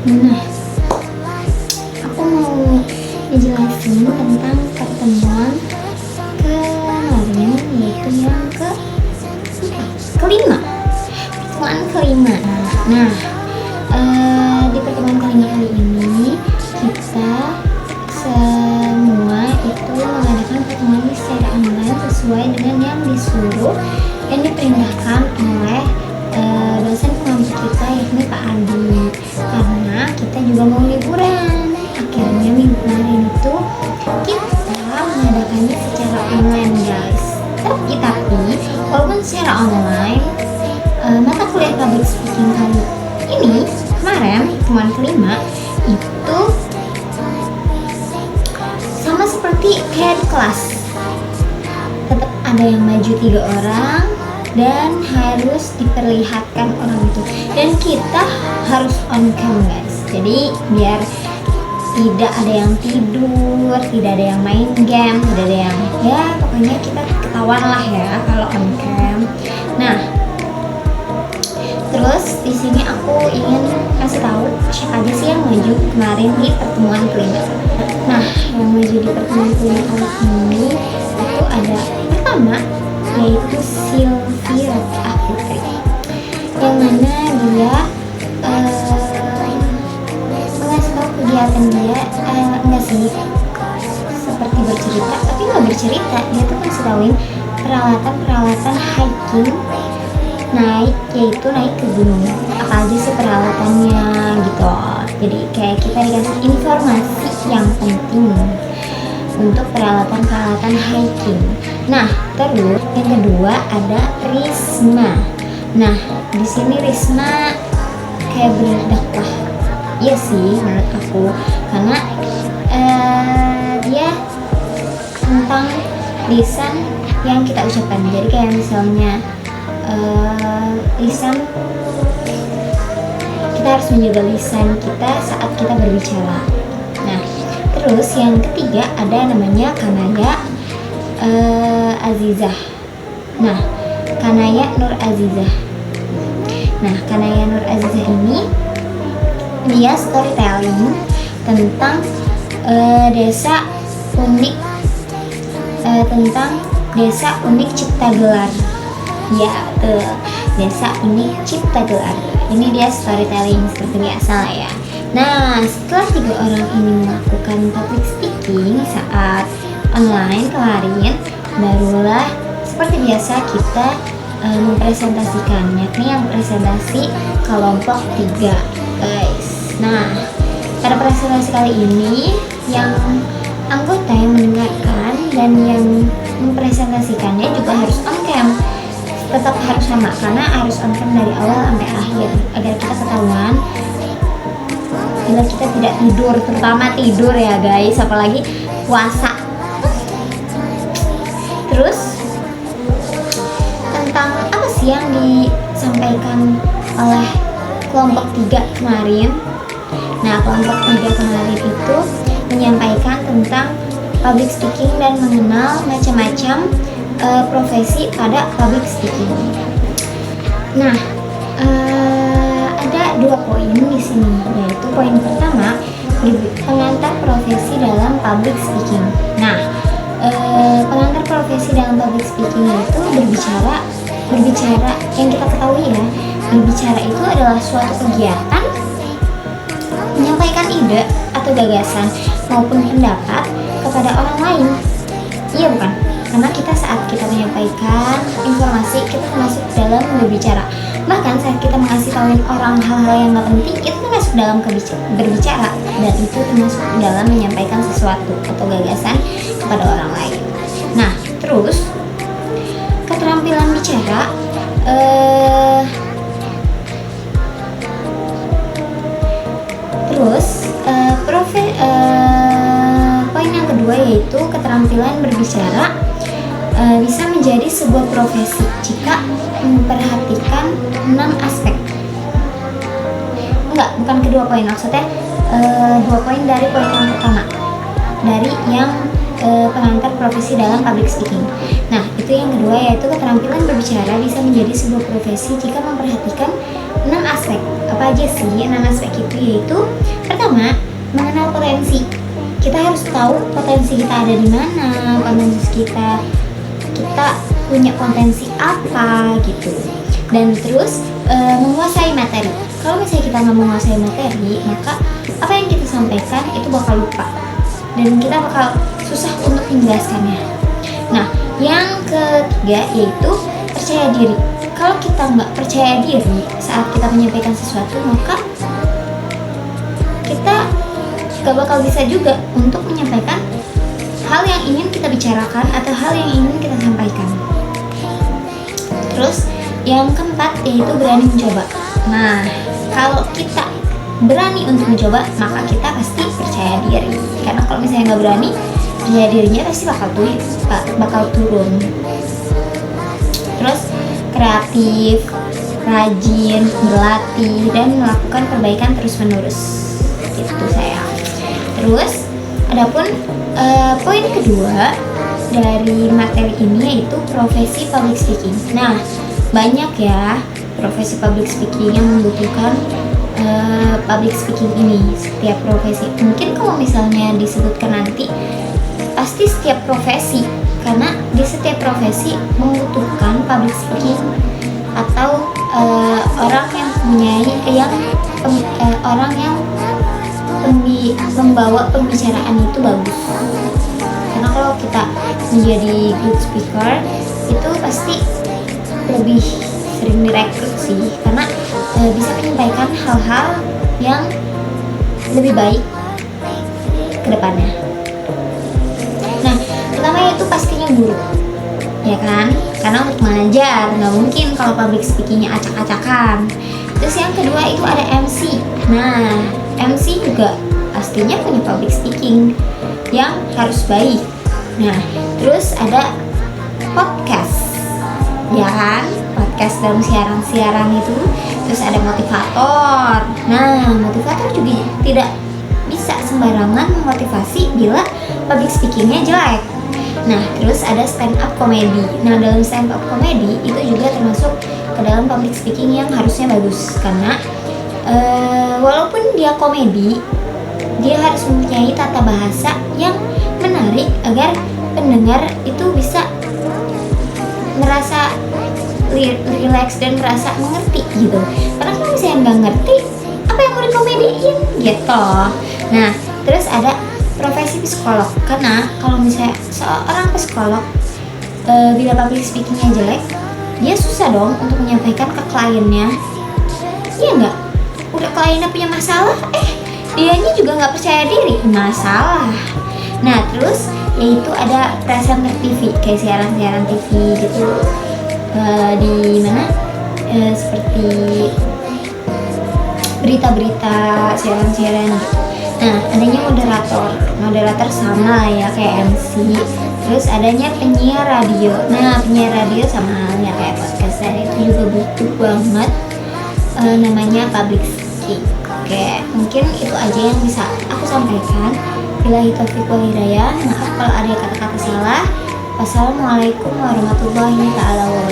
Nah, aku mau ngejelasin tentang pertemuan kemarin, yaitu yang kelima. Pertemuan kelima. Nah, di pertemuan kelima kali ini kita semua itu mengadakan pertemuan secara online sesuai dengan yang disuruh, yang diperintahkan oleh dosen pengampu kita, yakni Pak Adi. Karena kita juga mau liburan, akhirnya minggu kemarin itu kita mengadakannya secara online, guys. Tapi walaupun secara online, mata kuliah public speaking kali ini kemarin pertemuan kelima itu sama seperti kayak di kelas, tetap ada yang maju 3 orang dan harus diperlihatkan orang itu, dan kita harus on cam, guys. Jadi biar tidak ada yang tidur, tidak ada yang main game, tidak ada yang, ya pokoknya kita ketahuan lah ya kalau on cam. Nah, terus di sini aku ingin kasih tahu siapa aja sih yang maju kemarin di pertemuan kelima. Nah, yang maju di pertemuan kelima kali ini itu ada pertama, yaitu Sylvia Afitri, yang mana dia mengasih tahu kegiatan dia, enggak sih seperti bercerita, tapi nggak bercerita, dia tuh ngasih tauin peralatan hiking, yaitu naik ke gunung, apa aja sih peralatannya gitu. Jadi kayak kita dikasih informasi yang penting untuk peralatan hiking. Nah, terus yang kedua ada Risma. Nah, di sini Risma kayak berdakwah, iya sih menurut aku, karena dia tentang lisan yang kita ucapkan. Jadi kayak misalnya lisan, kita harus menjaga lisan kita saat kita berbicara. Nah, terus yang ketiga ada namanya Kanaya Azizah. Nah, Kanaya Nur Azizah. Nah, Kanaya Nur Azizah ini dia storytelling tentang desa unik, tentang desa unik Cipta Gelar. Ya, desa unik Cipta Gelar. Ini dia storytelling seperti biasa lah ya. Nah, setelah 3 orang ini melakukan public speaking saat online kemarin, barulah seperti biasa kita mempresentasikan, yakni yang presentasi kelompok 3, guys. Nah, pada presentasi kali ini yang anggota yang mendengarkan dan yang mempresentasikannya juga harus on cam, tetap harus sama, karena harus on cam dari awal sampai akhir agar kita ketahuan bila kita tidak tidur, terutama tidur ya guys, apalagi puasa. Terus tentang apa sih yang disampaikan oleh kelompok 3 kemarin? Nah, kelompok 3 kemarin itu menyampaikan tentang public speaking dan mengenal macam-macam profesi pada public speaking. Nah, ada 2 poin di sini, yaitu poin pertama, pengantar profesi dalam public speaking. Nah, pengantar profesi dalam public speaking itu berbicara yang kita ketahui ya, berbicara itu adalah suatu kegiatan menyampaikan ide atau gagasan maupun pendapat kepada orang lain. Iya bukan? Karena kita saat kita menyampaikan informasi, kita termasuk dalam berbicara. Bahkan saat kita mengasih tahuin orang hal-hal yang gak penting, itu termasuk dalam berbicara, dan itu termasuk dalam menyampaikan sesuatu atau gagasan kepada orang lain. Nah, terus keterampilan bicara, poin yang kedua yaitu keterampilan berbicara bisa menjadi sebuah profesi jika memperhatikan 6 aspek. Bukan kedua poin, maksudnya 2 poin dari poin yang pertama, dari yang pengantar profesi dalam public speaking. Nah, itu yang kedua, yaitu keterampilan berbicara bisa menjadi sebuah profesi jika memperhatikan 6 aspek. Apa aja sih 6 aspek itu? Yaitu pertama, mengenal potensi. Kita harus tahu potensi kita ada di mana, potensi kita punya potensi apa gitu. Dan terus menguasai materi. Kalau misalnya kita nggak menguasai materi, maka apa yang kita sampaikan itu bakal lupa dan kita bakal susah untuk menjelaskannya. Nah, yang ketiga yaitu percaya diri. Kalau kita nggak percaya diri saat kita menyampaikan sesuatu, maka kita nggak bakal bisa juga untuk menyampaikan hal yang ingin kita bicarakan atau hal yang ingin kita sampaikan. Terus yang keempat yaitu berani mencoba. Nah, kalau kita berani untuk mencoba, maka kita pasti percaya diri. Karena kalau misalnya nggak berani, percaya dirinya pasti bakal turun. Terus kreatif, rajin, berlatih, dan melakukan perbaikan terus-menerus. Gitu sayang. Terus, adapun poin kedua dari materi ini yaitu profesi public speaking. Nah, banyak ya profesi public speaking yang membutuhkan public speaking ini. Setiap profesi, mungkin kalau misalnya disebutkan nanti, pasti setiap profesi, karena di setiap profesi membutuhkan public speaking atau orang yang orang yang membawa pembicaraan itu bagus. Karena kalau kita menjadi good speaker itu pasti lebih sering direkrut sih, karena bisa menyampaikan hal-hal yang lebih baik ke depannya. Nah, pertama itu pastinya guru, ya kan? Karena untuk mengajar nggak mungkin kalau public speakingnya acak-acakan. Terus yang kedua itu ada MC. Nah, MC juga pastinya punya public speaking yang harus baik. Nah, terus ada podcast, ya kan? Podcast dalam siaran itu. Terus ada motivator. Nah, motivator juga tidak bisa sembarangan memotivasi bila public speakingnya jelek. Nah, terus ada stand up comedy. Nah, dalam stand up comedy itu juga termasuk ke dalam public speaking yang harusnya bagus, karena walaupun dia komedi, dia harus mempunyai tata bahasa yang menarik agar pendengar itu bisa merasa relax dan merasa mengerti gitu. Karena kalau misalnya nggak ngerti, apa yang mau dikomediin gitu. Nah, terus ada profesi psikolog. Karena kalau misalnya seorang psikolog bila public speakingnya jelek, dia susah dong untuk menyampaikan ke kliennya. Iya nggak? Udah kliennya punya masalah, dianya juga nggak percaya diri, masalah. Nah, terus yaitu ada presenter TV, kayak siaran-siaran TV gitu, di mana seperti berita-berita, siaran-siaran gitu. Nah, adanya moderator sama ya kayak MC. Terus adanya penyiar radio. Nah, penyiar radio sama halnya kayak podcast, dan itu juga butuh banget namanya public speaking. Oke, mungkin itu aja yang bisa aku sampaikan. Billahi taufiq wal hidayah. Maaf kalau ada kata-kata salah. Wassalamualaikum warahmatullahi wabarakatuh.